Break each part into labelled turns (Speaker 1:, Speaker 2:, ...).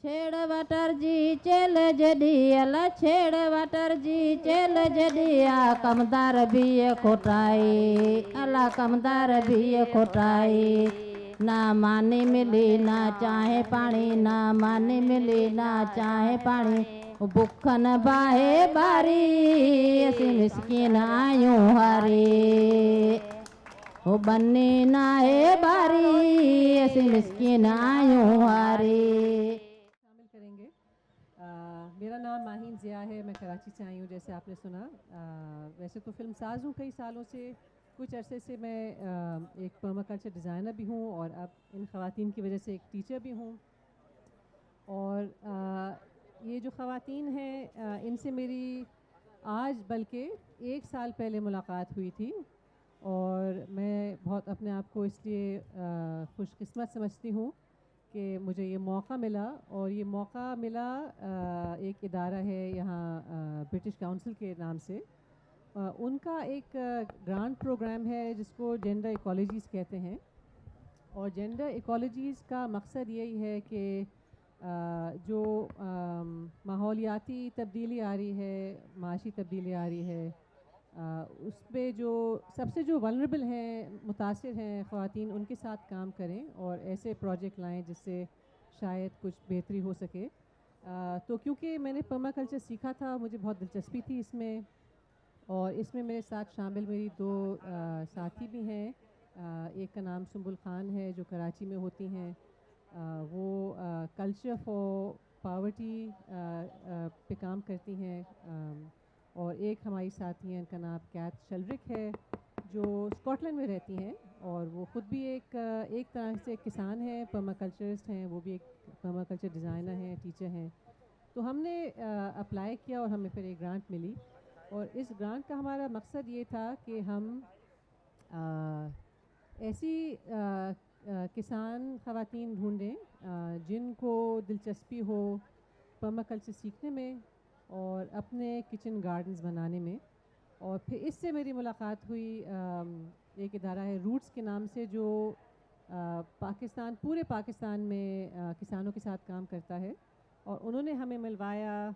Speaker 1: छेड़ वटर जी चेल जडी अला छेड़ वटर जी चेल जडी आ कमदार भी खोटाई अला कमदार भी खोटाई ना मानी मिली ना चाहे पानी ना मानी मिली ना चाहे पानी भुखन बाहे बारी असी मिसकीन आयूं हारी वो बन्नी ना है बारी असी मिसकीन आयूं हारी।
Speaker 2: शामिल करेंगे। मेरा नाम माहीन ज़िया है, मैं कराची से आई हूँ जैसे आपने सुना। वैसे तो फिल्म साज हूँ कई सालों से, कुछ अरसे से मैं एक पर्माकल्चर डिज़ाइनर भी हूँ और अब इन ख़वातीन की वजह से एक टीचर भी हूँ। और ये जो ख़वातीन हैं इनसे मेरी आज बल्कि 1 साल पहले मुलाकात हुई थी और मैं बहुत अपने आप को इसलिए खुशकिस्मत समझती हूँ कि मुझे ये मौका मिला। और ये मौका मिला एक इदारा है यहाँ ब्रिटिश काउंसिल के नाम से, उनका एक ग्रांट प्रोग्राम है जिसको जेंडर इकोलॉजीज़ कहते हैं। और जेंडर इकोलॉजीज़ का मकसद यही है कि जो माहौलियाती तब्दीली आ रही है, माशी तब्दीली आ रही है, उस पे जो सबसे जो वल्नरेबल हैं, मुतासिर हैं ख़वातीन, उनके साथ काम करें और ऐसे प्रोजेक्ट लाएं जिससे शायद कुछ बेहतरी हो सके। तो क्योंकि मैंने पर्माकल्चर सीखा था, मुझे बहुत दिलचस्पी थी इसमें, और इसमें मेरे साथ शामिल मेरी 2 साथी भी हैं। एक का नाम सुंबुल खान है जो कराची में होती हैं, वो कल्चर फॉर पावर्टी पे काम करती हैं। और एक हमारी साथी हैं, उनका नाम कैथ शेल्ड्रिक है जो स्कॉटलैंड में रहती हैं और वो ख़ुद भी एक तरह से किसान हैं, पर्माकल्चरिस्ट हैं, वो भी एक पर्माकल्चर डिज़ाइनर हैं, टीचर हैं। तो हमने अप्लाई किया और हमें फिर एक ग्रांट मिली। और इस ग्रांट का हमारा मकसद ये था कि हम ऐसी किसान ख़वातीन ढूंढें जिनको दिलचस्पी हो पर्माकल्चर सीखने में और अपने किचन गार्डन्स बनाने में। और फिर इससे मेरी मुलाकात हुई एक इदारा है रूट्स के नाम से जो पाकिस्तान, पूरे पाकिस्तान में किसानों के साथ काम करता है। और उन्होंने हमें मिलवाया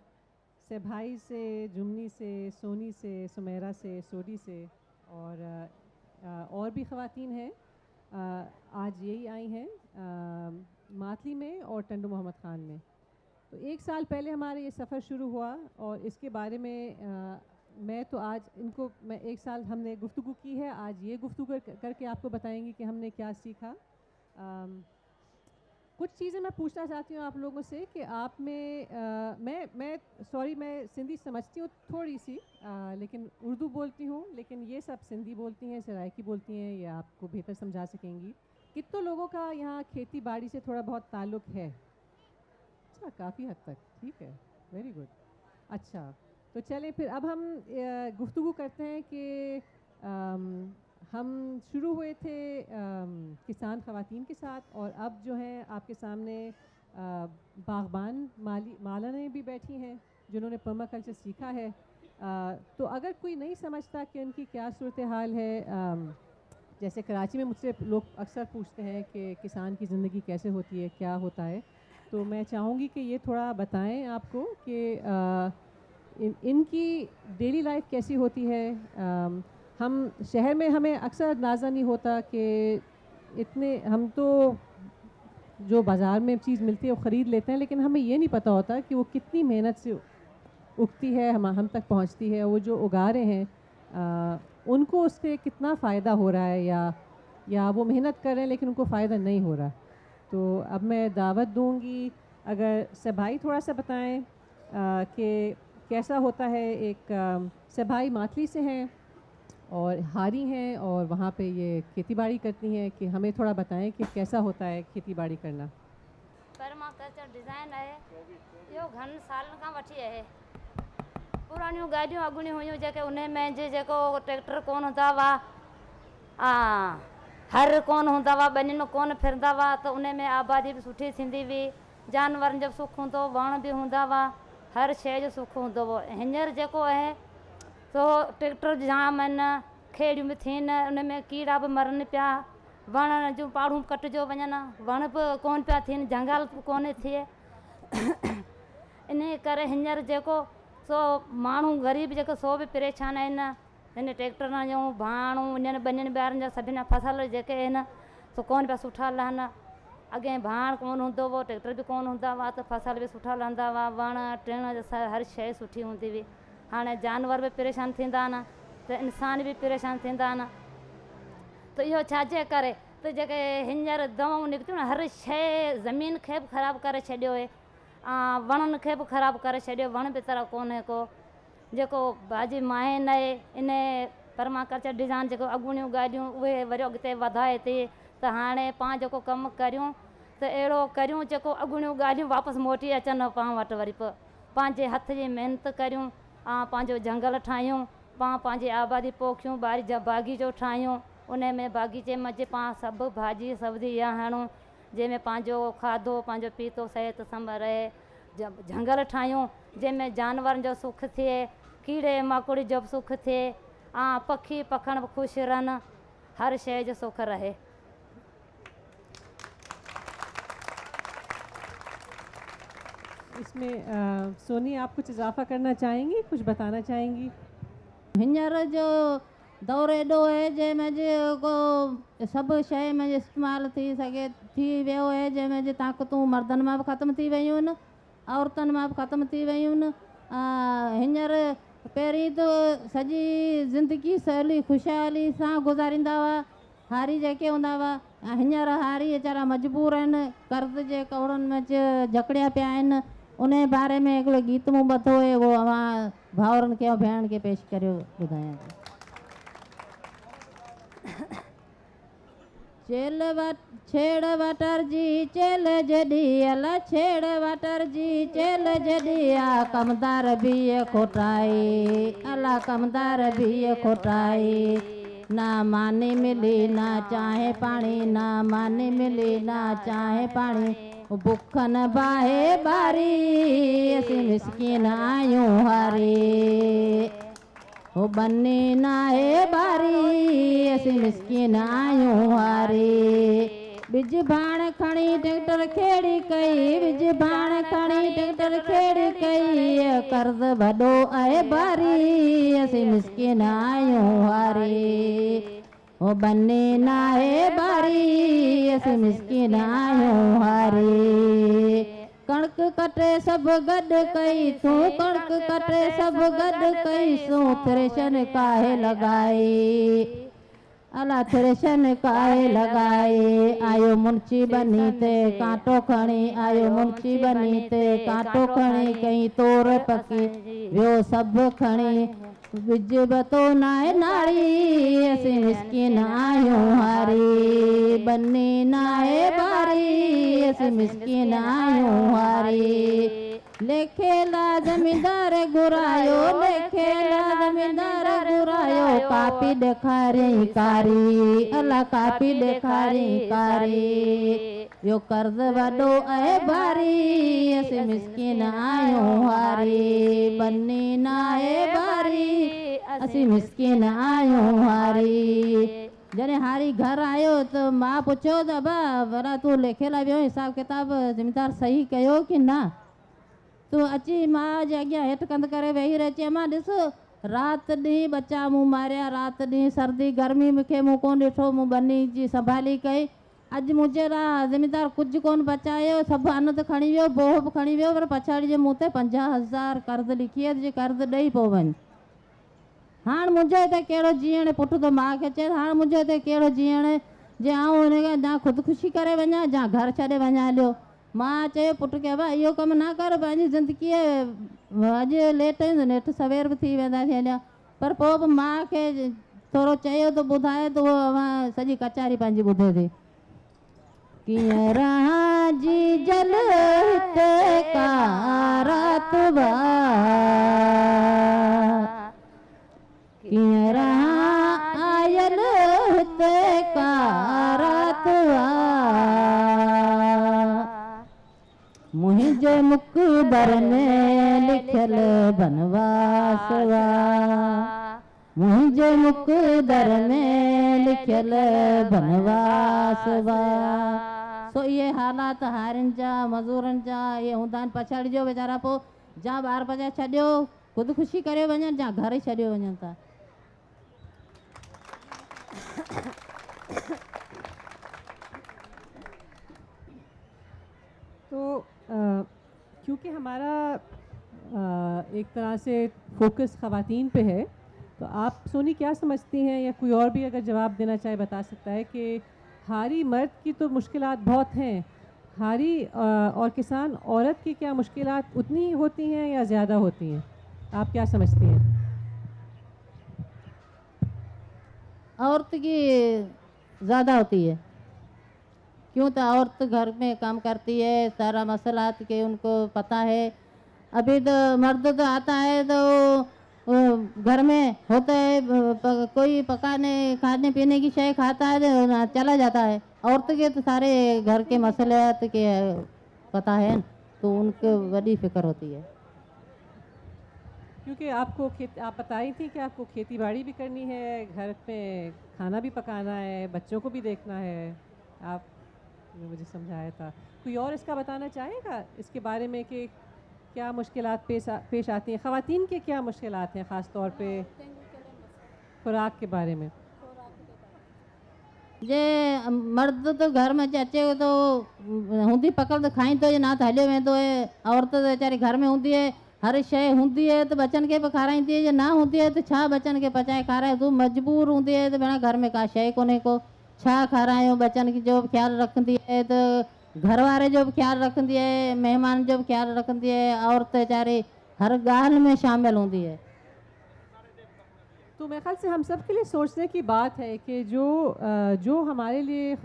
Speaker 2: सेभाई से, जुमनी से, सोनी से, सुमेरा से, सोडी से, और भी ख़वातीन हैं। आज यही आई हैं मातली में और टंडू मोहम्मद ख़ान में। तो 1 साल पहले हमारा ये सफ़र शुरू हुआ और इसके बारे में मैं तो आज इनको मैं 1 साल हमने गुफ्तगू की है, आज ये गुफ्तगू करके आपको बताएंगी कि हमने क्या सीखा। कुछ चीज़ें मैं पूछना चाहती हूँ आप लोगों से कि आप में मैं सिंधी समझती हूँ थोड़ी सी, लेकिन उर्दू बोलती हूँ, लेकिन ये सब सिंधी बोलती हैं, सराइकी बोलती हैं, ये आपको बेहतर समझा सकेंगी। कितने लोगों का यहाँ खेती बाड़ी से थोड़ा बहुत ताल्लुक़ है? अच्छा, काफ़ी हद तक, ठीक है, वेरी गुड। अच्छा, तो चलें फिर अब हम गुफ्तगू करते हैं कि हम शुरू हुए थे किसान ख़वातीन के साथ, और अब जो है आपके सामने बागबान माला ने भी बैठी हैं जिन्होंने पर्माकल्चर सीखा है। तो अगर कोई नहीं समझता कि उनकी क्या सूरत हाल है, जैसे कराची में मुझसे लोग अक्सर पूछते हैं कि किसान की ज़िंदगी कैसे होती है, क्या होता है, तो मैं चाहूँगी कि ये थोड़ा बताएं आपको कि इनकी डेली लाइफ कैसी होती है। हम शहर में हमें अक्सर अंदाज़ा नहीं होता कि इतने हम तो जो बाज़ार में चीज़ मिलती है वो ख़रीद लेते हैं, लेकिन हमें ये नहीं पता होता कि वो कितनी मेहनत से उगती है, हम तक पहुंचती है। वो जो उगा रहे हैं उनको उससे कितना फ़ायदा हो रहा है, या वो मेहनत कर रहे हैं लेकिन उनको फ़ायदा नहीं हो रहा। तो अब मैं दावत दूंगी, अगर सभाई थोड़ा सा बताएं कि कैसा होता है। एक सभाई मातली से हैं और हारी हैं और वहाँ पे ये खेती बाड़ी करती हैं, कि हमें थोड़ा बताएं कि कैसा होता है खेती बाड़ी करना।
Speaker 3: पर्माकल्चर डिज़ाइन है यो घन साल का वठी है। पुरानियूं गाॾियूं अॻुणी हुयूं जेके उन में जेको ट्रैक्टर कोन हूंदा हुआ, हर कोन हूंदा हुआ, ॿनियुनि में कोन फिरंदा हुआ, त उन में आबादी बि सुठी थींदी हुई, जानवरनि जो सुख हूंदो, वण बि हूंदा हुआ, हर शइ जो सुख हूंदो हुओ। हींअर जेको आहे सो ट्रैक्टर जाम आहिनि, खेड़ियूं बि थियनि, उन में कीड़ा बि मरनि पिया, वण जूं पाड़ूं कटिजो वञनि, वण बि कोन पिया थियनि, जंगल बि कोन थिए। इन करे हींअर जेको सो माण्हू ग़रीब जेको सो बि परेशान आहिनि। हिन ट्रैक्टरनि जूं भाणूं इन्हनि ॿनियुनि ॿारनि जा सभिनी फसल जेके आहिनि सो कोन पिया सुठा लहनि। अॻे भाण कोन हूंदो हुओ, ट्रैक्टर बि कोन हूंदा हुआ त फसल बि सुठा लहंदा हुआ, वण टिण हर शइ सुठी हूंदी हुई। हाणे जानवर बि परेशान थींदा आहिनि त इंसान बि परेशान थींदा आहिनि। त इहो छाजे करे त जेके हींअर दवाऊं निकितियूं न हर शइ ज़मीन खे बि ख़राबु करे छॾियो आहे, वणनि खे बि ख़राबु करे छॾियो। वण बि तरह कोन्हे को जेको भाॼी माहे न आहे इन परमाकल्चर डिज़ाइन जेको अॻूणियूं ॻाल्हियूं उहे वरी अॻिते वधाए थी। त हाणे पाण जेको कमु करियूं त अहिड़ो करियूं जेको अॻूणियूं ॻाल्हियूं वापसि मोटी अचनि पाण वटि। वरी पंहिंजे हथ जी महिनत करियूं, पंहिंजो झंगल ठाहियूं, पंहिंजी आबादी पोखियूं, बाग़ीचो ठाहियूं, उन में बाग़ीचे में पाण सभु भाॼी सब्जी इहा हणूं जंहिंमें पंहिंजो खाधो पंहिंजो पीतो सिहत संभल रहे। झंगल ठाहियूं जंहिंमें जानवरनि जो सुख थिए, कीड़े मकोड़े जो बि सुख थिए, पखी पखण बि ख़ुशि रहनि, हर शइ जो सुख रहे।
Speaker 2: इसमें सोनी आप कुछ इजाफा करना चाहेंगी, कुछ बताना चाहेंगी?
Speaker 1: हींअर जो दौर एॾो आहे जंहिंमें जेको सभु शइ में इस्तेमालु थी सघे थी वियो आहे, जंहिंमें जे ताक़तूं मर्दनि मां बि ख़तमु थी वियूं आहिनि, औरतुनि मां बि ख़तमु थी वियूं आहिनि। हींअर पहिरीं त सॼी ज़िंदगी सवली ख़ुशहाली सां गुज़ारींदा हुआ हारी जेके हूंदा हुआ। हींअर हारी वीचारा मजबूर आहिनि, कर्ज़ जे कवड़नि में जकड़िया पिया आहिनि। उन बारे में हिकिड़ो गीत मूं ॿधो आहे, उहो अवां भाउरनि खे ऐं भेण खे पेश करियो ॿुधायां थी। छेड़ वाटर जी चेल जॾी अला छेड़ वाटर जी चेल जॾी कमदार बीह खोटाई अला कमदार बीह खोटाई। ना मानी मिली ना चाहे पानी, ना मानी मिली ना चाहे पानी, बुख न बाहे बारी असीं मिसकीन आहियूं हारी। ओ बन्नी नाहे बारी असीं मिसकीन आहियूं हारी। बिज भाण खणी ट्रैक्टर खेड़ी कई, बिज भाण खणी ट्रैक्टर खेड़ी कई, कर्ज़ वॾो आहे बारी असीं मिसकीन आहियूं हारी। ओ बन्नी नाहे बारी असीं मिसकीन आहियूं हारी। कणक कटे सभु गॾु कई तूं, कणक कटे सभु गॾु कई तूं, थ्रेशन काहे लॻाई अला थ्रेशन काहे लॻाई। आयो मुंची बनी ते कांटो खणी, आयो मुंची बनी ते कांटो खणी, कई तोर पकी वियो सभु खणी, बिज बतो नाहे नाड़ी असीं मिसकीन आहियूं हारी। बन्नी नाहे बारी असीं मिसकीन आहियूं हारी। लेखेला ज़मींदार घुरायो, लेखेला ज़मींदार घुरायो, कापी ॾेखारियईं कारी अला कापी ॾेखारियईं कारी। ॿियो कर्ज़ वॾो आहे भारी असीं मिसकीन आहियूं हारी। बन्नी नाहे बारी असीं मिसकीन आहियूं हारी। जॾहिं हारी घर आयो त मां पुछियो त अबा भला तूं लेखेला वियो हिसाब किताब ज़मींदार सही कयो की न? तूं अची मां जे अॻियां हेठि कंध करे वेही रहे, चई मां ॾिस राति ॾींहुं बचा मूं मारिया, राति ॾींहुं सर्दी गर्मी मूंखे मूं कोन ॾिठो, मूं बनी जी संभाली कई। अॼु मुंहिंजे लाइ ज़मींदार कुझु कोन बचायो, सभु अन त खणी वियो, बोह बि खणी वियो, पर पछाड़ी जे मूं ते 50,000 कर्ज़ लिखी आहे, जे कर्ज़ ॾेई पोइ वञ। हाणे मुंहिंजे हिते कहिड़ो जीअण, पुटु त माउ खे चए हाणे मुंहिंजे हिते कहिड़ो जीअण जे आऊं हिनखे जा ख़ुदिकुशी करे वञा या घर छॾे वञा हलियो। मां चयो पुटु खे भाई इहो कमु न कर, पंहिंजी ज़िंदगीअ अॼु लेट आहियूं त नेठि सवेर बि थी वेंदासीं अञा। पर पोइ बि माउ खे थोरो चयो त ॿुधाए त उहो सॼी कचारी पंहिंजी ॿुधे थी। कीअं रहां जी जल हिते का रात बा, कीअं रहां आयल हिते का रात बा, मुंहिंजे मुक़बर में लिखियल बनवास वा, मुंहिंजे मुक़दर में लिखियल बनवास वा। सो ये हालात हारियुनि जा मज़ूरनि जा इहे हूंदा आहिनि पछाड़िजो वीचारा पोइ जा ॿार बचा छॾियो ख़ुदकुशी करे वञनि या घर ई छॾियो वञनि था।
Speaker 2: तो क्योंकि हमारा एक तरह से फोकस ख़वातीन पे है, तो आप सोनी क्या समझती हैं, या कोई और भी अगर जवाब देना चाहे बता सकता है कि हारी मर्द की तो मुश्किलात बहुत हैं, हारी और किसान औरत की क्या मुश्किलात उतनी ही होती हैं या ज़्यादा होती हैं? आप क्या समझती हैं?
Speaker 1: औरत की ज़्यादा होती है, क्यों तो औरत घर में काम करती है, सारा मसलात के उनको पता है। अभी तो मर्द तो आता है तो घर में होता है कोई पकाने खाने पीने की शय खाता है तो चला जाता है। औरत के तो सारे घर के मसलात के पता है, तो उनको बड़ी फिक्र होती है।
Speaker 2: क्योंकि आपको आप बताई थी कि आपको खेती बाड़ी भी करनी है, घर में खाना भी पकाना है, बच्चों को भी देखना है, आपने मुझे समझाया था। कोई और इसका बताना चाहेगा इसके बारे में कि क्या मुश्किलात पेश आती हैं, ख़वातीन के क्या मुश्किलात हैं, ख़ास तौर पे खुराक के बारे में?
Speaker 1: जे मर्द तो घर में अचे तो हूंदी पकड़ तो खाई तो ना तो हलियो वेंदो है। औरत तो वीचारी घर में हूंदी है, हर शइ हूंदी है तो बचन के भी खाराईंदी है, जे ना हूंदी है तो छा बचन के पचाए खाराए। तूं मजबूर हूंदी है तो भेण घर में का शइ कोन्हे को छा खारायो। बचन की जो भी ख्याल रखंदी है तो घर वारे जो भी ख्याल रखंदी है, मेहमान जो भी ख्याल रखंदी है। औरत वीचारी हर ॻाल्हि में शामिल हूंदी है।
Speaker 2: तो मेरे ख्याल से हम सब के लिए सोचने की बात है कि जो हमारे लिए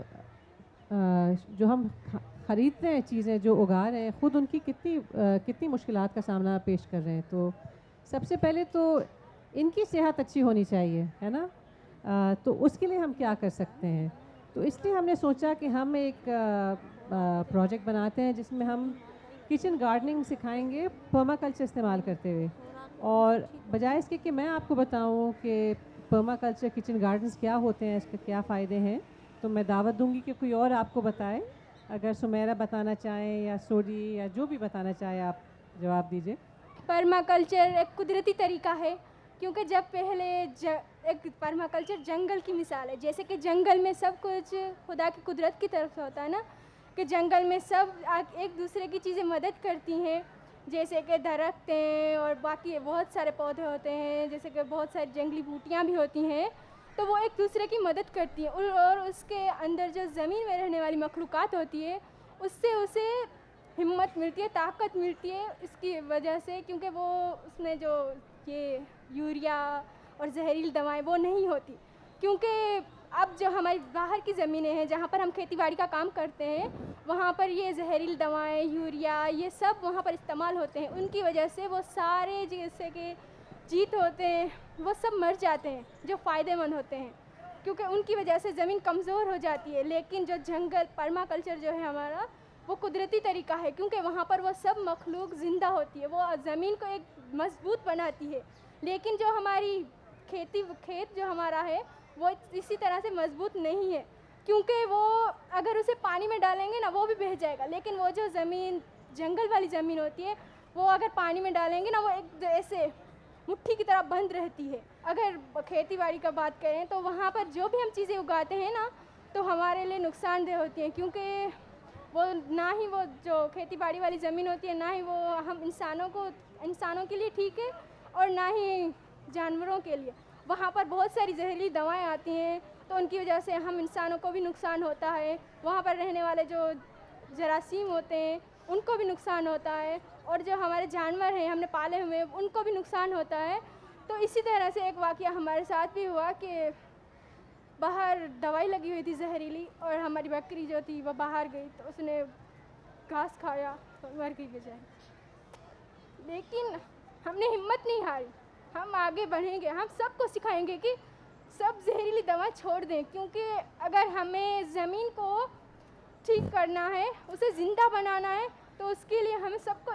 Speaker 2: जो हम ख़रीदते हैं चीज़ें, जो उगा रहे हैं, ख़ुद उनकी कितनी मुश्किलात का सामना पेश कर रहे हैं। तो सबसे पहले तो इनकी सेहत अच्छी होनी चाहिए, है ना। तो उसके लिए हम क्या कर सकते हैं, तो इसलिए हमने सोचा कि हम एक प्रोजेक्ट बनाते हैं जिसमें हम किचन गार्डनिंग सिखाएंगे पर्माकल्चर इस्तेमाल करते हुए। और बजाय इसके कि मैं आपको बताऊं कि पर्माकल्चर किचन गार्डन्स क्या होते हैं, इसके क्या फ़ायदे हैं, तो मैं दावत दूंगी कि कोई और आपको बताए। अगर सुमेरा बताना चाहें या सोडी या जो भी बताना चाहे आप जवाब दीजिए।
Speaker 4: पर्माकल्चर एक कुदरती तरीका है, क्योंकि जब पहले एक पर्माकल्चर जंगल की मिसाल है। जैसे कि जंगल में सब कुछ खुदा की कुदरत की तरफ से होता है ना, कि जंगल में सब एक दूसरे की चीज़ें मदद करती हैं। जैसे कि दरख्त हैं और बाकी बहुत सारे पौधे होते हैं, जैसे कि बहुत सारी जंगली बूटियाँ भी होती हैं, तो वो एक दूसरे की मदद करती हैं। और उसके अंदर जो ज़मीन में रहने वाली मखलूक़ात होती है, उससे उसे हिम्मत मिलती है, ताकत मिलती है इसकी वजह से, क्योंकि वो उसमें जो ये यूरिया और जहरीली दवाएं वो नहीं होती। क्योंकि अब जो हमारी बाहर की ज़मीनें हैं जहाँ पर हम खेती बाड़ी का काम करते हैं, वहाँ पर ये जहरीली दवाएं, यूरिया, ये सब वहाँ पर इस्तेमाल होते हैं। उनकी वजह से वो सारे जैसे कि जीत होते हैं वो सब मर जाते हैं जो फ़ायदेमंद होते हैं, क्योंकि उनकी वजह से ज़मीन कमज़ोर हो जाती है। लेकिन जो जंगल पर्माकल्चर जो है हमारा, वो कुदरती तरीका है, क्योंकि वहाँ पर वो सब मखलूक ज़िंदा होती है, वो ज़मीन को एक मजबूत बनाती है। लेकिन जो हमारी खेत जो हमारा है वो इसी तरह से मजबूत नहीं है, क्योंकि वो अगर उसे पानी में डालेंगे ना वो भी बह जाएगा। लेकिन वो जो ज़मीन जंगल वाली ज़मीन होती है, वो अगर पानी में डालेंगे ना वो एक ऐसे मुट्ठी की तरह बंद रहती है। अगर खेती बाड़ी का बात करें तो वहाँ पर जो भी हम चीज़ें उगाते हैं ना, तो हमारे लिए नुकसानदेह होती हैं, क्योंकि वो ना ही वो जो खेती बाड़ी वाली ज़मीन होती है, ना ही वो हम इंसानों के लिए ठीक है और ना ही जानवरों के लिए। वहाँ पर बहुत सारी जहरीली दवाएं आती हैं, तो उनकी वजह से हम इंसानों को भी नुकसान होता है। वहाँ पर रहने वाले जो जरासीम होते हैं उनको भी नुकसान होता है, और जो हमारे जानवर हैं हमने पाले हुए उनको भी नुकसान होता है। तो इसी तरह से एक वाक़या हमारे साथ भी हुआ कि बाहर दवाई लगी हुई थी जहरीली, और हमारी बकरी जो थी वो बाहर गई तो उसने घास खाया तो मर गई बेचारी। लेकिन हमने हिम्मत नहीं हारी, हम आगे बढ़ेंगे, हम सबको सिखाएंगे कि सब जहरीली दवा छोड़ दें, क्योंकि अगर हमें ज़मीन को ठीक करना है, उसे ज़िंदा बनाना है, तो उसके लिए हमें सबको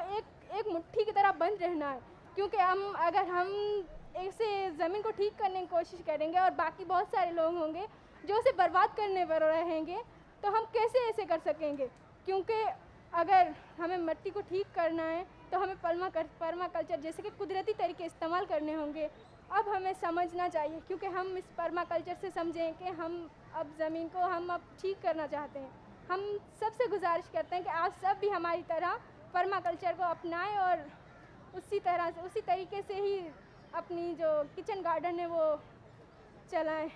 Speaker 4: एक मुट्ठी की तरह बंद रहना है। क्योंकि अगर हम ऐसे ज़मीन को ठीक करने की कोशिश करेंगे और बाकी बहुत सारे लोग होंगे जो उसे बर्बाद करने पर रहेंगे, تو ہم کیسے ایسے کر سکیں گے؟ کیونکہ اگر ہمیں مٹی کو ٹھیک کرنا ہے تو ہمیں پرما کلچر جیسے کہ قدرتی طریقے استعمال کرنے ہوں گے. اب ہمیں سمجھنا چاہیے کیونکہ ہم اس پرما کلچر سے سمجھیں کہ ہم اب زمین کو ہم اب ٹھیک کرنا چاہتے ہیں. ہم سب سے گزارش کرتے ہیں کہ آپ سب بھی ہماری طرح پرما کلچر کو اپنائیں اور اسی طرح سے اسی طریقے سے ہی اپنی جو کچن گارڈن ہے وہ چلائیں.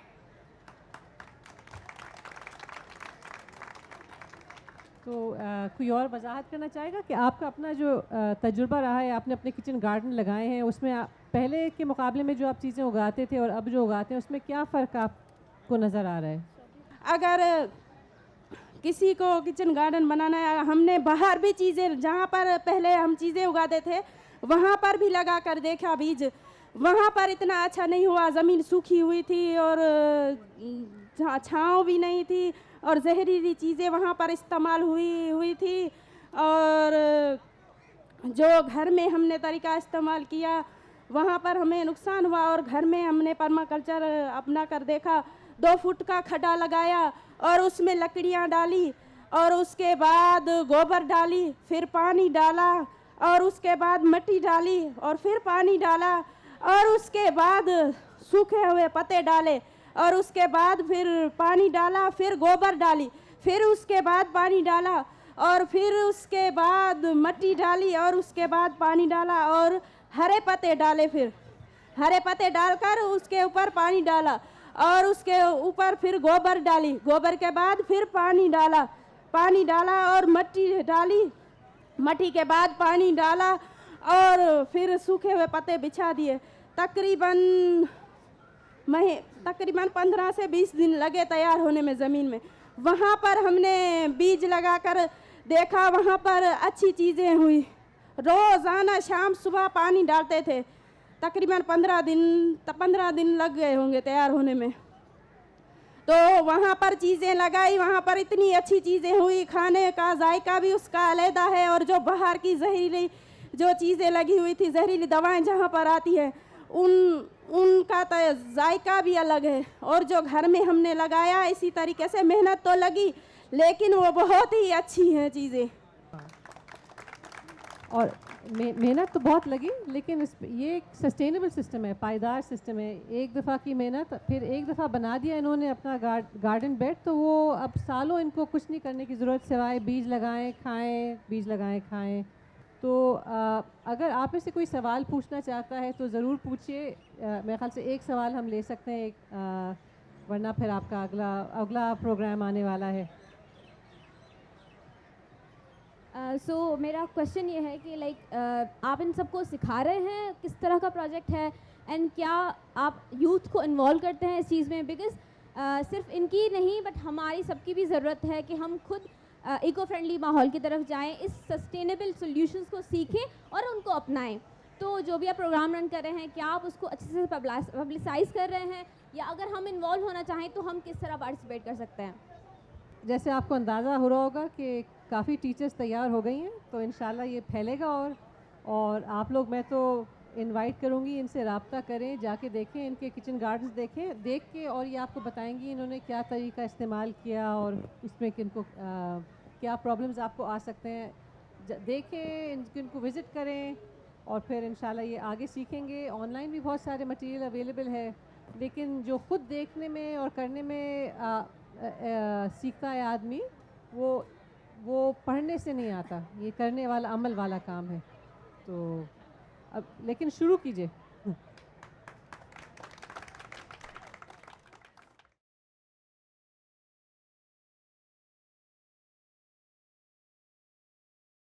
Speaker 2: تو کوئی اور وضاحت کرنا چاہے گا کہ آپ کا اپنا جو تجربہ رہا ہے، آپ نے اپنے کچن گارڈن لگائے ہیں، اس میں پہلے کے مقابلے میں جو آپ چیزیں اگاتے تھے اور اب جو اگاتے ہیں اس میں کیا فرق آپ کو نظر آ رہا ہے؟
Speaker 5: اگر کسی کو کچن گارڈن بنانا ہے، ہم نے باہر بھی چیزیں جہاں پر پہلے ہم چیزیں اگاتے تھے وہاں پر بھی لگا کر دیکھا بیج، وہاں پر اتنا اچھا نہیں ہوا. زمین سوکھی ہوئی تھی اور چھاؤں بھی نہیں تھی اور زہریلی چیزیں وہاں پر استعمال ہوئی تھی. اور جو گھر میں ہم نے طریقہ استعمال کیا وہاں پر ہمیں نقصان ہوا. اور گھر میں ہم نے پرما کلچر اپنا کر دیکھا. 2 فٹ کا کھڈا لگایا اور اس میں لکڑیاں ڈالی اور اس کے بعد گوبر ڈالی، پھر پانی ڈالا اور اس کے بعد مٹی ڈالی اور پھر پانی ڈالا اور اس کے بعد سوکھے ہوئے پتے ڈالے اور اس کے بعد پھر پانی ڈالا، پھر گوبر ڈالی، پھر اس کے بعد پانی ڈالا اور پھر اس کے بعد مٹی ڈالی اور اس کے بعد پانی ڈالا اور ہرے پتے ڈالے. پھر ہرے پتے ڈال کر اس کے اوپر پانی ڈالا اور اس کے اوپر پھر گوبر ڈالی. گوبر کے بعد پھر پانی ڈالا اور مٹی ڈالی. مٹی کے بعد پانی ڈالا اور پھر سوکھے ہوئے پتے بچھا دیے. تقریباً 15 سے 20 دن لگے تیار ہونے میں زمین میں. وہاں پر ہم نے بیج لگا کر دیکھا، وہاں پر اچھی چیزیں ہوئی. روزانہ شام صبح پانی ڈالتے تھے. تقریباً 15 دن لگ گئے ہوں گے تیار ہونے میں. تو وہاں پر چیزیں لگائی، وہاں پر اتنی اچھی چیزیں ہوئی. کھانے کا ذائقہ بھی اس کا علیحدہ ہے اور جو باہر کی زہریلی جو چیزیں لگی ہوئی تھی، زہریلی دوائیں جہاں پر آتی ہیں ان کا ذائقہ بھی الگ ہے. اور جو گھر میں ہم نے لگایا اسی طریقے سے محنت تو لگی لیکن وہ بہت ہی اچھی ہیں چیزیں.
Speaker 2: اور محنت تو بہت لگی لیکن یہ ایک سسٹینیبل سسٹم ہے، پائیدار سسٹم ہے. ایک دفعہ کی محنت، پھر ایک دفعہ بنا دیا انہوں نے اپنا گارڈن بیڈ، تو وہ اب سالوں ان کو کچھ نہیں کرنے کی ضرورت سوائے بیج لگائیں کھائیں، بیج لگائیں کھائیں. تو اگر آپ میں سے کوئی سوال پوچھنا چاہتا ہے تو ضرور پوچھیے. میرے خیال سے ایک سوال ہم لے سکتے ہیں، ورنہ پھر آپ کا اگلا پروگرام آنے والا ہے.
Speaker 6: سو میرا کوشچن یہ ہے کہ لائک آپ ان سب کو سکھا رہے ہیں، کس طرح کا پروجیکٹ ہے اینڈ کیا آپ یوتھ کو انوالو کرتے ہیں اس چیز میں؟ بیکاز صرف ان کی نہیں بٹ ہماری سب کی بھی ضرورت ہے کہ ہم خود ایکو فرینڈلی ماحول کی طرف جائیں، اس سسٹینیبل سلیوشنس کو سیکھیں اور ان کو اپنائیں. تو جو بھی آپ پروگرام رن کر رہے ہیں کیا آپ اس کو اچھے سے پبلسائز کر رہے ہیں، یا اگر ہم انوالو ہونا چاہیں تو ہم کس طرح پارٹیسپیٹ کر سکتے ہیں؟
Speaker 2: جیسے آپ کو اندازہ ہو رہا ہوگا کہ کافی ٹیچرز تیار ہو گئی ہیں، تو انشاءاللہ یہ پھیلے گا. اور آپ لوگ، میں تو انوائٹ کروں گی ان سے رابطہ کریں، جا کے دیکھیں ان کے کچن گارڈنز، دیکھ کے اور یہ آپ کو بتائیں گی انہوں نے کیا طریقہ استعمال کیا اور اس میں کن کو کیا پرابلمز آپ کو آ سکتے ہیں. دیکھیں ان کو وزٹ کریں اور پھر انشاءاللہ یہ آگے سیکھیں گے. آن لائن بھی بہت سارے مٹیریل اویلیبل ہے، لیکن جو خود دیکھنے میں اور کرنے میں سیکھتا ہے آدمی، وہ پڑھنے سے نہیں آتا، یہ کرنے والا عمل والا کام ہے. تو اب لیکن شروع کیجئے.